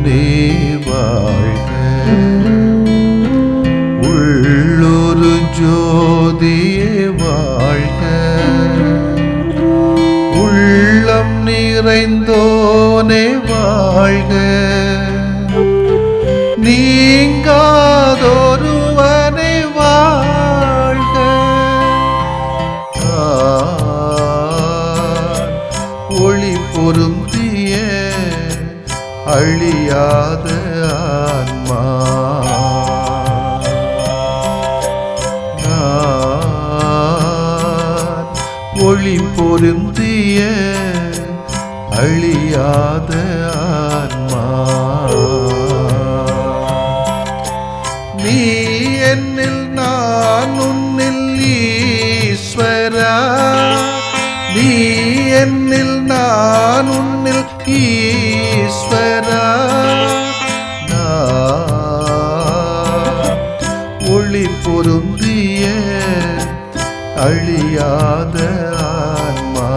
நீ வாழ்க. உள்ளொரு ஜோதியே வாழ்க. உள்ளம் நிறைந்தோனே வாழ்க. நீங்காதொருவனை வாழ்க. ஒளி பொருந்திய அழியாத ஆன்மா. ஒளி பொருந்திய அழியாத ஆன்மா. நீ என்னில் நான் உன்னில் ஈஸ்வரா. நீ என்னில் நான் உன்னில் ஈஸ்வரா. ஒளி பொருந்திய அழியாத ஆன்மா.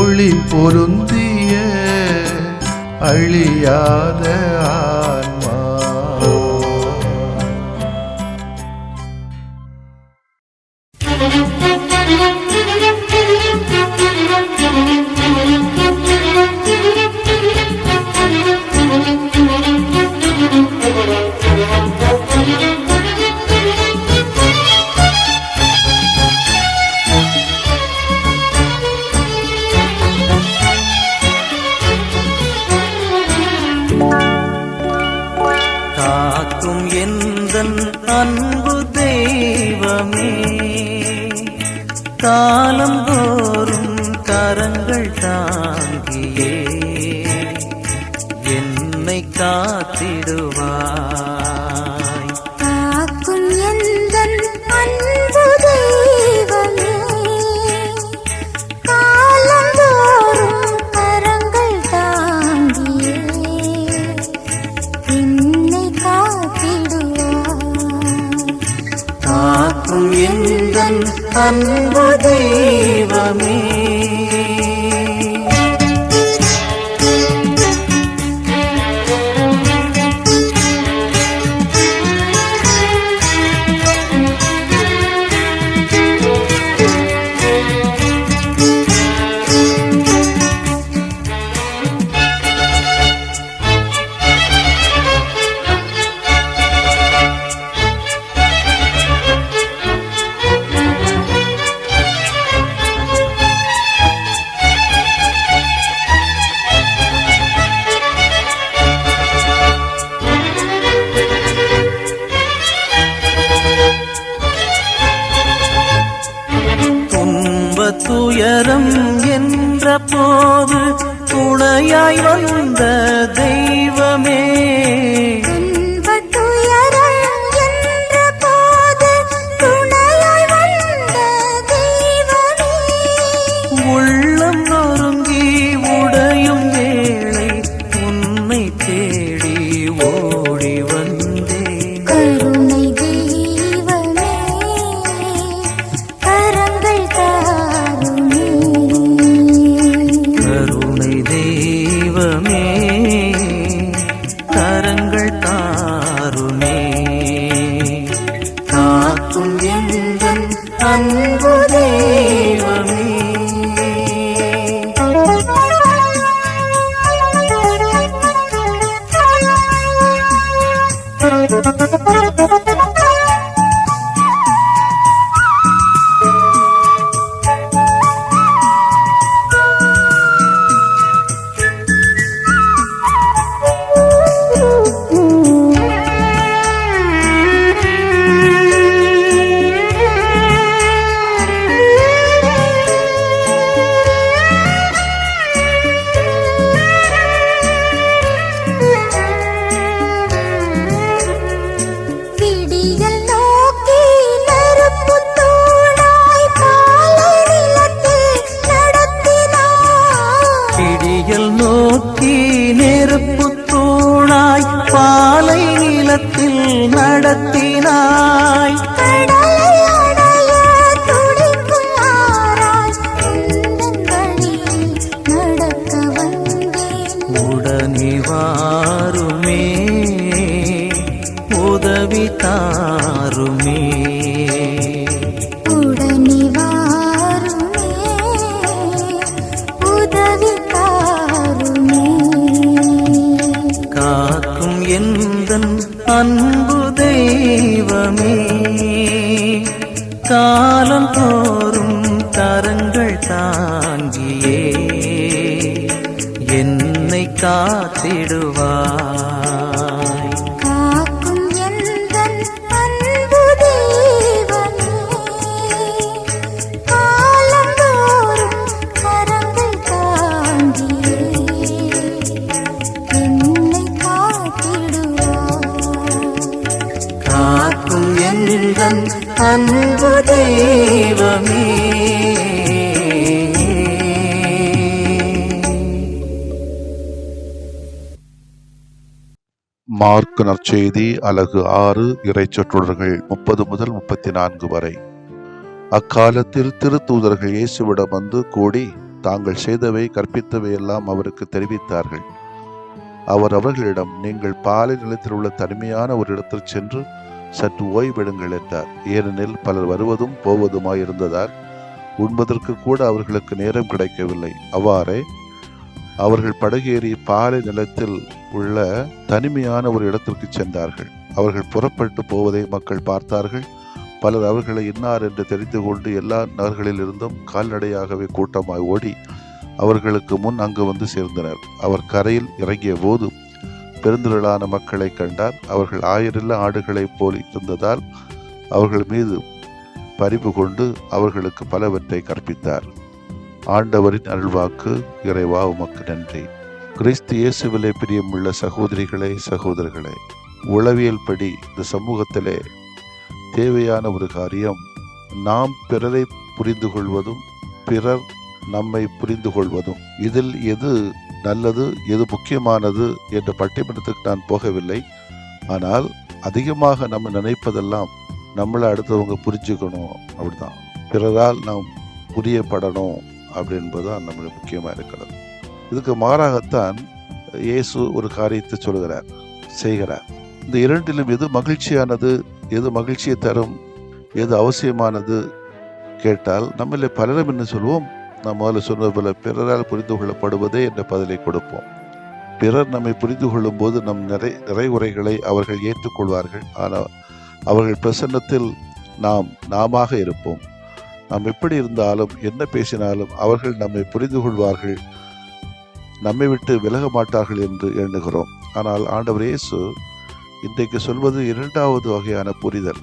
ஒளி பொருந்திய அழியாத ஆன்மா. காக்கும் எந்தன் அன்பு தெய்வமே, காலந்தோறும் கரங்கள் தாங்கியே என்னை காத்திடுவாய். காக்கும் எந்தன் அன்பு தெய்வமே, காலந்தோறும் கரங்கள் தாங்கியே என்னை காத்திடுவாய். காக்கும் எந்தன் அன்பு தெய்வமே. துயரம் என்ற போது துணையாய் வந்த தெய்வமே. துன்பத்துயரம் என்ற போது துணையாய் வந்த தெய்வமே. உள்ளம் நொறுங்கி உடையும் வேளை உன்னை தேடி ஓடி வந்தேன். கருணை தெய்வமே, கரங்கள் தாருமே. கருணை தெய்வமே, காத்திடுவாய். காக்கும் எந்தன் அன்பு தெய்வமே, காலந்தோறும் கரங்கள் தாங்கியே என்னை காத்திடுவாய். காக்கும் எந்தன் அன்பு தெய்வமே. மார்க் நற்செய்தி அலகு 6 இறைச்சொற்றொடர்கள் 30 முதல் 34 வரை. அக்காலத்தில் திருத்தூதர்கள் இயேசுவிடம் வந்து கூடி தாங்கள் செய்தவை கற்பித்தவை எல்லாம் அவருக்கு தெரிவித்தார்கள். அவர் அவர்களிடம், நீங்கள் பாலை நிலத்தில் உள்ள தனிமையான ஒரு இடத்தில் சென்று சற்று ஓய்வெடுங்கள் என்றார். ஏனெனில் பலர் வருவதும் போவதுமாய் இருந்ததால் உண்பதற்கு கூட அவர்களுக்கு நேரம் கிடைக்கவில்லை. அவ்வாறே அவர்கள் படகேறி பாலை நிலத்தில் உள்ள தனிமையான ஒரு இடத்திற்கு சென்றார்கள். அவர்கள் புறப்பட்டு போவதை மக்கள் பார்த்தார்கள். பலர் அவர்களை இன்னார் என்று தெரிந்து கொண்டு எல்லா நகர்களில் இருந்தும் கால்நடையாகவே கூட்டமாய் ஓடி அவர்களுக்கு முன் அங்கு வந்து சேர்ந்தனர். அவர் கரையில் இறங்கிய போது பெருந்திரளான மக்களை கண்டார். அவர்கள் ஆயிரல்ல ஆடுகளைப் போல் இருந்ததால் அவர்கள் மீது பரிவு கொண்டு அவர்களுக்கு பலவற்றை கற்பித்தார். ஆண்டவரின் அருள்வாக்கு. இறைவா உமக்கு நன்றி. கிறிஸ்து இயேசுவிலே பிரியமுள்ள சகோதரிகளே, சகோதரர்களே, உளவியல் படி இந்த சமூகத்திலே தேவையான ஒரு காரியம் நாம் பிறரை புரிந்து கொள்வதும் பிறர் நம்மை புரிந்து கொள்வதும். இதில் எது நல்லது, எது முக்கியமானது என்ற பட்டிமன்றத்துக்கு நான் போகவில்லை. ஆனால் அதிகமாக நம்ம நினைப்பதெல்லாம் நம்மளை அடுத்தவங்க புரிஞ்சுக்கணும், அப்படிதான், பிறரால் நாம் புரியப்படணும் அப்படின்பதுதான் நம்மளுக்கு முக்கியமாக இருக்கிறது. இதுக்கு மாறாகத்தான் இயேசு ஒரு காரியத்தை சொல்கிறார், செய்கிறார். இந்த இரண்டிலும் எது மகிழ்ச்சியானது, எது மகிழ்ச்சியை தரும், எது அவசியமானது கேட்டால் நம்மள பலரும் என்ன சொல்வோம், நாம் முதல்ல சொன்னது போல பிறரால் புரிந்து கொள்ளப்படுவதே என்ற பதிலை கொடுப்போம். பிறர் நம்மை புரிந்து கொள்ளும் போது நம் நிறைவுரைகளை அவர்கள் ஏற்றுக்கொள்வார்கள். ஆனால் அவர்கள் பிரசன்னத்தில் நாம் நாமாக இருப்போம். நாம் எப்படி இருந்தாலும் என்ன பேசினாலும் அவர்கள் நம்மை புரிந்து கொள்வார்கள், நம்மை விட்டு விலக மாட்டார்கள் என்று எண்ணுகிறோம். ஆனால் ஆண்டவர் இயேசு இன்றைக்கு சொல்வது இரண்டாவது வகையான புரிதல்.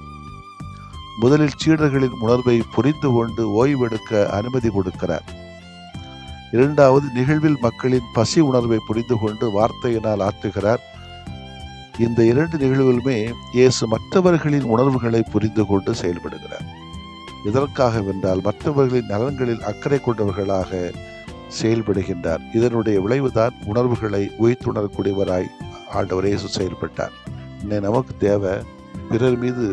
முதலில் சீடர்களின் உணர்வை புரிந்து கொண்டு ஓய்வெடுக்க அனுமதி கொடுக்கிறார். இரண்டாவது நிகழ்வில் மக்களின் பசி உணர்வை புரிந்து கொண்டு வார்த்தையினால் ஆற்றுகிறார். இந்த இரண்டு நிகழ்வுகளுமே இயேசு மற்றவர்களின் உணர்வுகளை புரிந்து கொண்டு செயல்படுகிறார். இதற்காக வென்றால் மற்றவர்களின் நலன்களில் அக்கறை கொண்டவர்களாக செயல்படுகின்றார். இதனுடைய விளைவுதான் உணர்வுகளை உயிர்த்துணரக்கூடியவராய் ஆண்டவர் இயேசு செயல்பட்டார். நமக்கு தேவை பிறர் மீது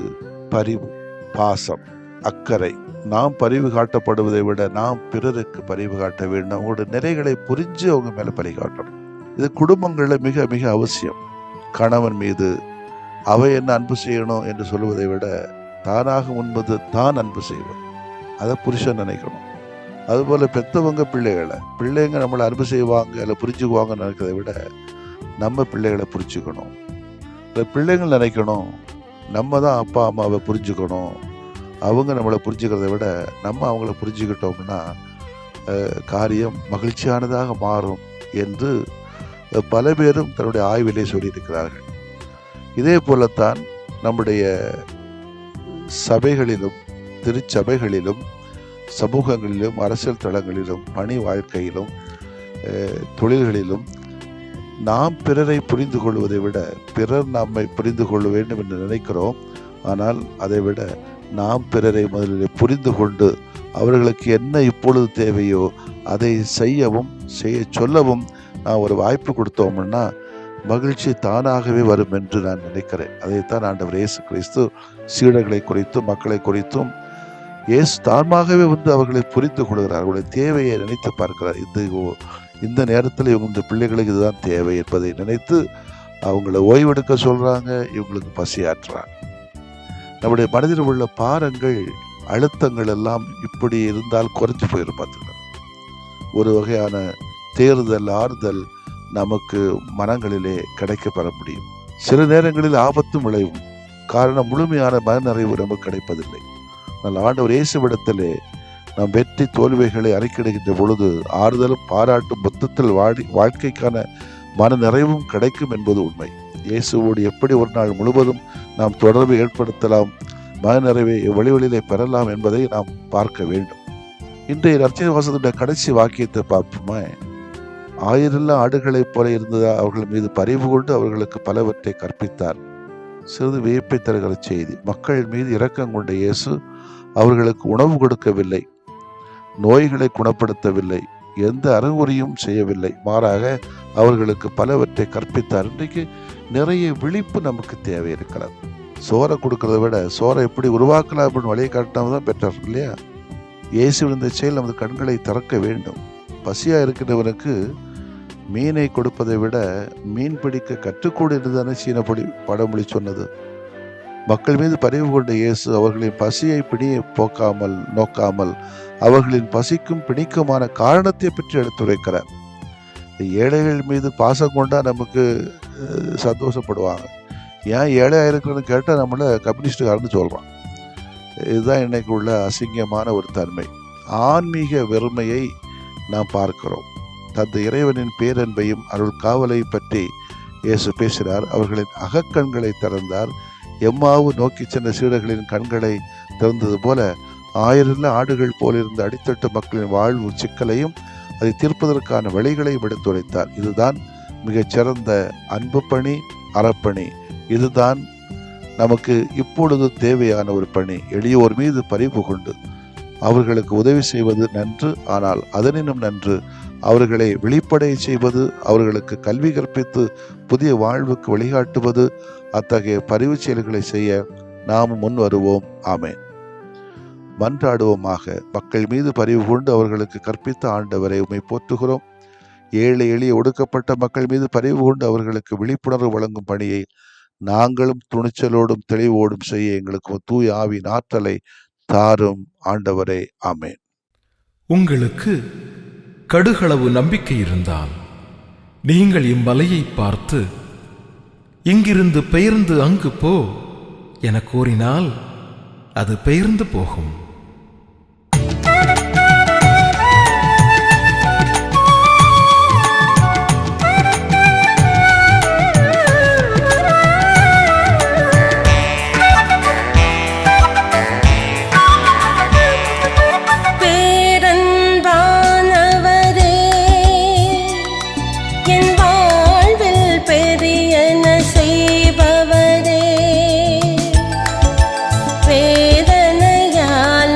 பரிவு, பாசம், அக்கறை. நாம் பரிவு காட்டப்படுவதை விட நாம் பிறருக்கு பரிவு காட்ட வேண்டும். அவங்களோட நிறைகளை புரிஞ்சு அவங்க மேல பழி காட்டணும். இது குடும்பங்களில் மிக மிக அவசியம். கணவன் மீது அவை என்ன அன்பு செய்யணும் என்று சொல்லுவதை விட தானாக முன்பது தான் அன்பு செய்வது, அதை புருஷன் நினைக்கணும். அதுபோல பெற்றவங்க பிள்ளைங்க நம்மளை அன்பு செய்வாங்க இல்லை புரிஞ்சுக்குவாங்கன்னு நினைக்கிறத விட நம்ம பிள்ளைகளை புரிஞ்சுக்கணும். இல்லை பிள்ளைங்கள் நினைக்கணும் நம்ம தான் அப்பா அம்மாவை புரிஞ்சுக்கணும், அவங்க நம்மளை புரிஞ்சுக்கிறத விட நம்ம அவங்கள புரிஞ்சுக்கிட்டோம்னா காரியம் மகிழ்ச்சியானதாக மாறும் என்று பல பேரும் தன்னுடைய ஆய்விலே சொல்லியிருக்கிறார்கள். இதே போலத்தான் நம்முடைய சபைகளிலும் திருச்சபைகளிலும் சமூகங்களிலும் அரசியல் தளங்களிலும் பணி வாழ்க்கையிலும் தொழில்களிலும் நாம் பிறரை புரிந்து கொள்வதை விட பிறர் நம்மை புரிந்து கொள்ள வேண்டும் என்று நினைக்கிறோம். ஆனால் அதை விட நாம் பிறரை முதலில் புரிந்து கொண்டு அவர்களுக்கு என்ன இப்பொழுது தேவையோ அதை செய்யவும் செய்ய சொல்லவும் நான் ஒரு வாய்ப்பு கொடுத்தோம்னா மகிழ்ச்சி தானாகவே வரும் என்று நான் நினைக்கிறேன். அதைத்தான் ஆண்டவர் இயேசு கிறிஸ்து சீடர்களை குறித்தும் மக்களை குறித்தும் இயேசு தானாகவே வந்து அவர்களை புரிந்து கொள்கிறார். அவர்களுடைய தேவையை நினைத்து பார்க்கிறார். இந்த நேரத்தில் இவங்க இந்த பிள்ளைகளுக்கு இதுதான் தேவை என்பதை நினைத்து அவங்கள ஓய்வெடுக்க சொல்றாங்க, இவங்களுக்கு பசியாற்றுறாங்க. நம்முடைய மனதில் உள்ள பாரங்கள் அழுத்தங்கள் எல்லாம் இப்படி இருந்தால் குறைஞ்சு போயிடும். பார்த்துக்கலாம், ஒரு வகையான தேறுதல் ஆறுதல் நமக்கு மனங்களிலே கிடைக்கப்பெற முடியும். சில நேரங்களில் ஆபத்தும் விளைவும். காரணம் முழுமையான மனநிறைவு நமக்கு கிடைப்பதில்லை. ஆனால் ஆண்டவர் இயேசுவிடத்திலே நாம் வெற்றி தோல்விகளை அறிக்கையிடுகின்ற பொழுது ஆறுதலும் பாராட்டும் மொத்தத்தில் வாழ்க்கைக்கான மன நிறைவும் கிடைக்கும் என்பது உண்மை. இயேசுவோடு எப்படி ஒரு நாள் முழுவதும் நாம் தொடர்பு ஏற்படுத்தலாம், மன நிறைவை வழிவழியிலே பெறலாம் என்பதை நாம் பார்க்க வேண்டும். இன்றைய நற்செய்தி வாசகத்துடைய கடைசி வாக்கியத்தை பார்ப்போமே. 1000 ஆடுகளைப் போல இருந்ததா அவர்கள் மீது பரிவு கொண்டு அவர்களுக்கு பலவற்றை கற்பித்தார். சிறிது வியப்பை தருகிற செய்தி. மக்கள் மீது இரக்கம் கொண்ட இயேசு அவர்களுக்கு உணவு கொடுக்கவில்லை, நோய்களை குணப்படுத்தவில்லை, எந்த அறிகுறியும் செய்யவில்லை. மாறாக அவர்களுக்கு பலவற்றை கற்பித்தார். இன்றைக்கு நிறைய விழிப்பு நமக்கு தேவை இருக்கிறது. சோறை கொடுக்கறத விட சோறை எப்படி உருவாக்கலாம் அப்படின்னு வழியை காட்டினது தான் பெட்டர் இல்லையா? இயேசு இந்த செயல் நமது கண்களை திறக்க வேண்டும். பசியா இருக்கிறவனுக்கு மீனை கொடுப்பதை விட மீன் பிடிக்க கற்றுக்கூட என்றுதானே சீன பழமொழி சொன்னது. மக்கள் மீது பரிவு கொண்ட இயேசு அவர்களின் பசியை போக்காமல் நோக்காமல் அவர்களின் பசிக்கும் பிணிக்குமான காரணத்தை பற்றி எடுத்துரைக்கிறார். ஏழைகள் மீது பாசம் கொண்டா நமக்கு சந்தோஷப்படுவாங்க. ஏன் ஏழையாக இருக்கிறன்னு கேட்டால் நம்மளை கம்யூனிஸ்டுக்காரன்னு சொல்கிறான். இதுதான் இன்னைக்கு உள்ள அசிங்கமான ஒரு தன்மை. ஆன்மீக வெறுமையை நாம் பார்க்கிறோம். தந்தை இறைவனின் பேரன்பையும் அருள் காவலை பற்றி இயேசு பேசினார். அவர்களின் அகக்கண்களை திறந்தார். எம்மாவு நோக்கி சென்ற சீடர்களின் கண்களை திறந்தது போல 1000 ஆடுகள் போலிருந்த அடித்தட்டு மக்களின் வாழ்வு சிக்கலையும் அதை தீர்ப்பதற்கான வழிகளையும் எடுத்துரைத்தார். இதுதான் மிகச்சிறந்த அன்பு பணி, அறப்பணி. இதுதான் நமக்கு இப்பொழுது தேவையான ஒரு பணி. எளியோர் மீது பரிவு கொண்டு அவர்களுக்கு உதவி செய்வது நன்று. ஆனால் அதனினும் நன்று அவர்களை விழிப்படைய செய்வது, அவர்களுக்கு கல்வி கற்பித்து புதிய வாழ்வுக்கு வழிகாட்டுவது. அத்தகைய பரிவு செயல்களை செய்ய நாம் முன் வருவோம். ஆமென். மன்றாடுவோமாக. மக்கள் மீது பரிவு கொண்டு அவர்களுக்கு கற்பித்த ஆண்டவரை உம்மை போற்றுகிறோம். ஏழை எளிய ஒடுக்கப்பட்ட மக்கள் மீது பரிவு கொண்டு அவர்களுக்கு விழிப்புணர்வு வழங்கும் பணியை நாங்களும் துணிச்சலோடும் தெளிவோடும் செய்ய எங்களுக்கு தூய ஆவியின் ஆற்றலை தாரும் ஆண்டவரே. ஆமென். உங்களுக்கு கடுகளவு நம்பிக்கை இருந்தால் நீங்கள் இம்மலையை பார்த்து இங்கிருந்து பெயர்ந்து அங்கு போ என கூறினால் அது பெயர்ந்து போகும். வேதனையால்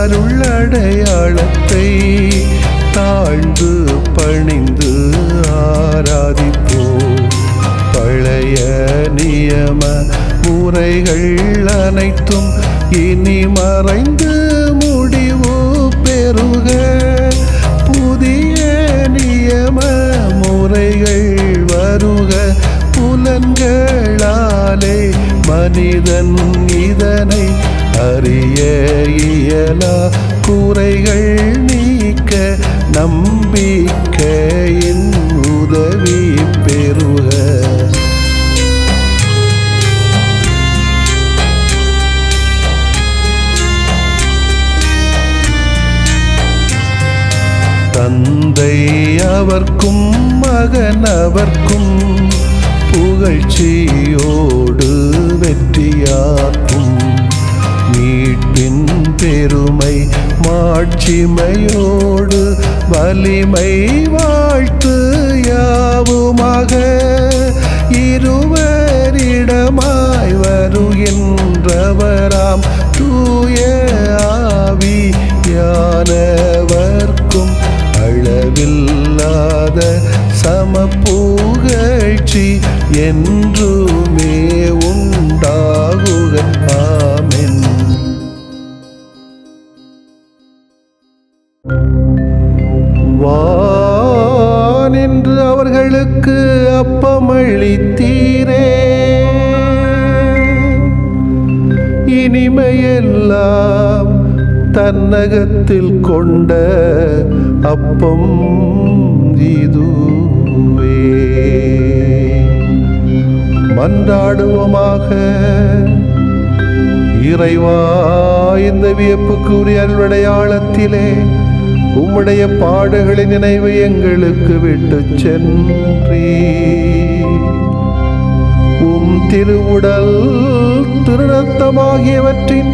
அருளடையாளத்தை தாழ்ந்து பணிந்து ஆராதிப்போம். பழைய நியம முறைகள் அனைத்தும் இனி மறைந்து முடிவு பெறுக. புதிய நியம முறைகள் வருக. புலன்களாலே மனிதன் இதனை அறிய இயலா. குறைகள் நீக்க நம்பிக்கையின் உதவி பெறுக. தந்தை அவர்க்கும் மகன் அவர்க்கும் புகழ்ச்சியோடு வெற்றியாற்றும். மீட்பின் பெருமை மாட்சிமையோடு வலிமை வாழ்த்து யாவுமாக. இருவரிடமாய் வருகின்றவராம் தூய ஆவியானவர்க்கும் அளவில்லாத சமப்புகழ்ச்சி என்றுமே உண்டாகுக. ஆமென். வானின்று அவர்களுக்கு அப்பமளித்தீரே. இனிமையெல்லாம் தன்னகத்தில் கொண்ட அப்பம் இதுவே. மன்றாடுவோமாக. இறைவா, இந்த வியப்புக்குரிய அருளடையாளத்திலே உம்முடைய பாடுகளின் நினைவை எங்களுக்கு விட்டு சென்றீ. உம் திருவுடல் திருரத்தமாகியவற்றின்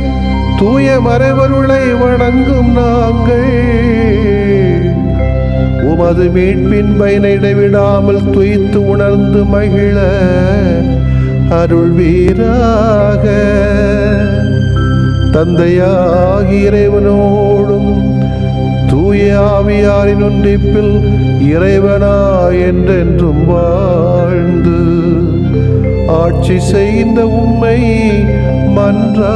தூய மறைபொருளை வணங்கும் நாங்கள் உமது மீட்பின் பயனை இடைவிடாமல் துய்த்து உணர்ந்து மகிழ அருள்வீராக. தந்தையாகிய இறைவனோடும் தூய ஆவியாரின் ஒன்றிப்பில் இறைவனா என்றென்றும் வாழ்ந்து ஆட்சி செய்கின்ற உம்மை மன்றாடுகிறோம்.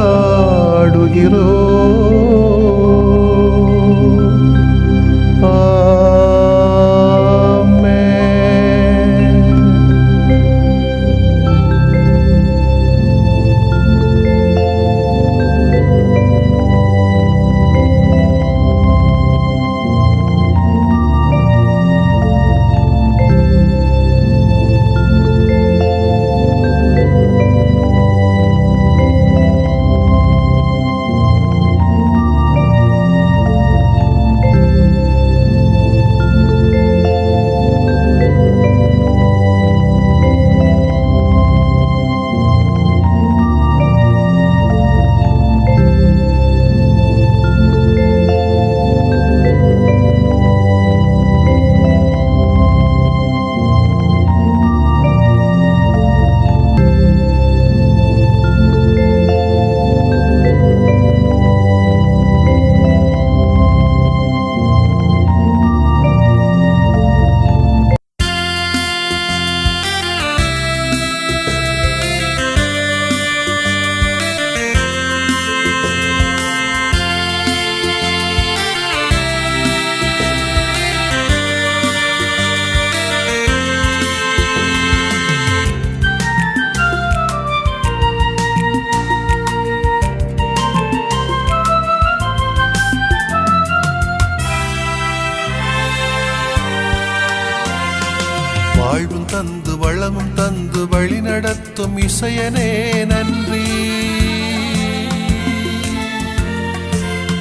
வாழ்வும் தந்து வளமும் தந்து வழி நடத்தும் இசையனே நன்றி.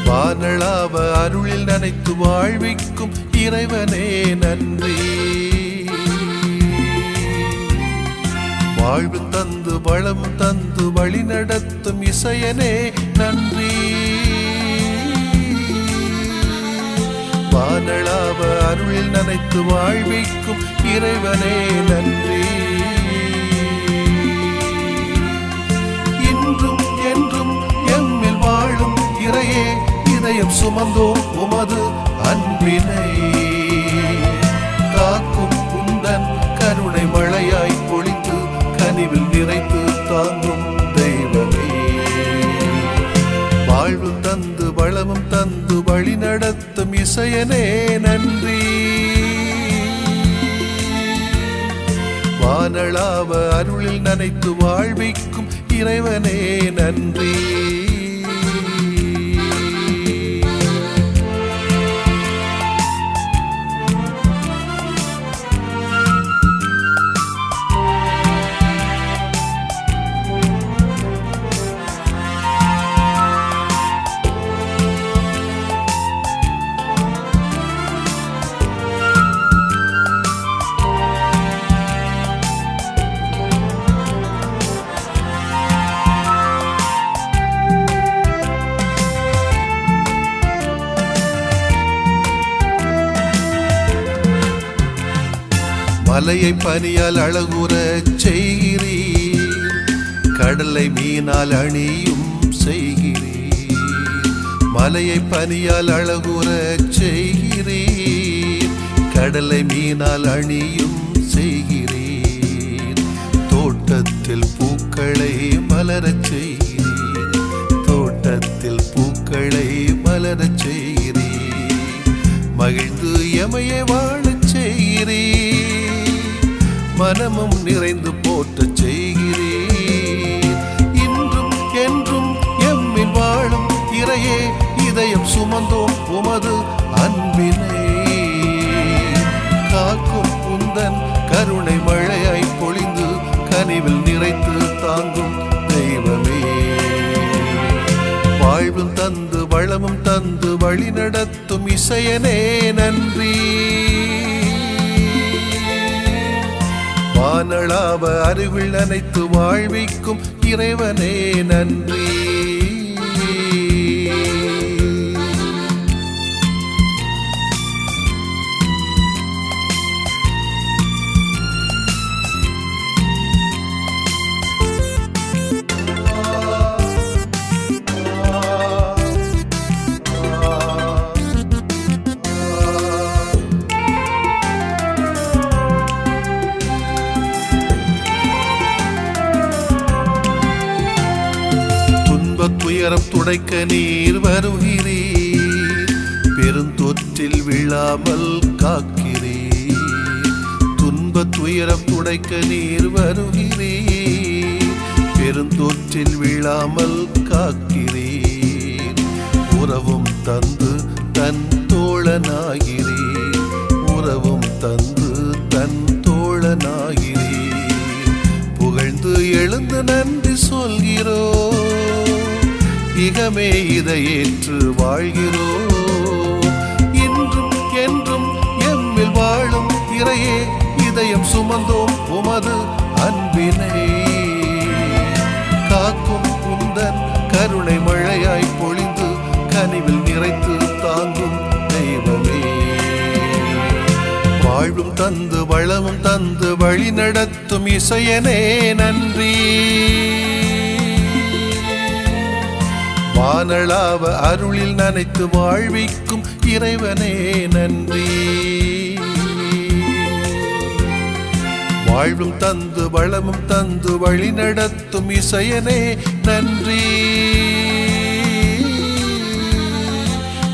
வானளாவ அருளில் நனைத்து வாழ்விக்கும் இறைவனே நன்றி. வாழ்வு தந்து வளமும் தந்து வழி நடத்தும் இசையனே நன்றி. வானளாவ அருளில் நனைத்து வாழ்விக்கும் இறைவனே நன்றி. இன்றும் என்றும் எம்மில் வாழும் இறையே, இதை இதயம் சுமந்தோம் உமது அன்பினை. காக்கும் உந்தன் கருணை மழையாய் பொழிந்து கனிவில் நிறைத்து தாங்கும் தெய்வமே. வாழ்வு தந்து வளமும் தந்து வழி நடத்தும் இசையனே நன்றி. வானளாவ அருளில் நனைத்து வாழ்விக்கும் இறைவனே நன்றி. மலையை பனியால் அழகுறச் செய்கிறீர், கடலை மீனால் அணியும் செய்கிறீர். மலையை பனியால் அழகுறச் செய்கிறீர், கடலை மீனால் அணியும் செய்கிறீர். தோட்டத்தில் பூக்களை மலரச் செய்கிறீர், தோட்டத்தில் பூக்களை மலரச் செய்கிறீர். மகிழ்ந்து எமையை வாழச் செய்கிறீர், மனமும் நிறைந்து போற்றச் செய்கிறீர். இன்றும் என்றும் எம்மில் வாழும் இறையே, இதயம் சுமந்தோம் உமது அன்பினை. காக்கும் உந்தன் கருணை மழையாய் பொழிந்து கனிவில் நிறைத்து தாங்கும் தெய்வமே. வாழ்வும் தந்து வளமும் தந்து வழி நடத்தும் இசையனே நன்றி. வானளாவ அருகில் அனைத்து வாழ்விக்கும் இறைவனே நன்றி. துயரம் துடைக்க நீர் வருகிறீர், பெருந்தொற்றில் விழாமல் காக்கிறீர். துன்ப துயரம் துடைக்க நீர் வருகிறீர், பெருந்தொற்றில் விழாமல் காக்கிறீர். உறவும் தந்து தன் தோழனாகிறீர், உறவும் தந்து தன் தோழனாகிறீர். புகழ்ந்து எழுந்து நன்றி சொல்கிறோம், இகமே இதை ஏற்று வாழ்கிறோம். இன்றும் என்றும் எம்மில் வாழும் இறையே, இதயம் சுமந்தோம் உமது அன்பினை. காக்கும் உந்தன் கருணை மழையாய் பொழிந்து கனிவில் நிறைத்து தாங்கும் தெய்வமே. வாழ்வும் தந்து வளமும் தந்து வழி நடத்தும் இசையனே நன்றி. வானளாவ அருளில் நனைத்து வாழ்விக்கும் இறைவனே நன்றி. வாழ்வும் தந்து வளமும் தந்து வழி நடத்தும் இசையனே நன்றி.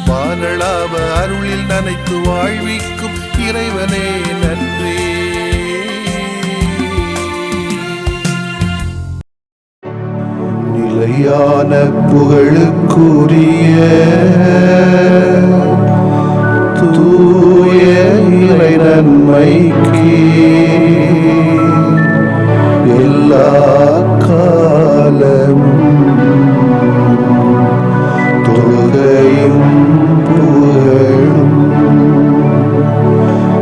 வானளாவ அருளில் நனைத்து வாழ்விக்கும் இறைவனே நன்றி. நிலையான புகழுக்குரிய தூய இறை நன்மைக்கு எல்லா காலமும் தொழுகையும் புகழும்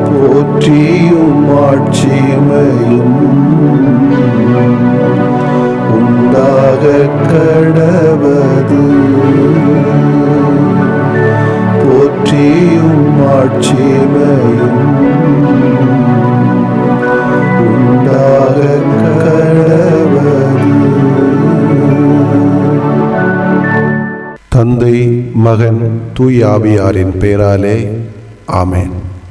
போற்றியும் ஆட்சிமையும் உண்டாக கடவது. போற்றியும் ஆட்சிமையும் உண்டாக கடவது. தந்தை மகன் தூய ஆவியாரின் பெயராலே ஆமென்.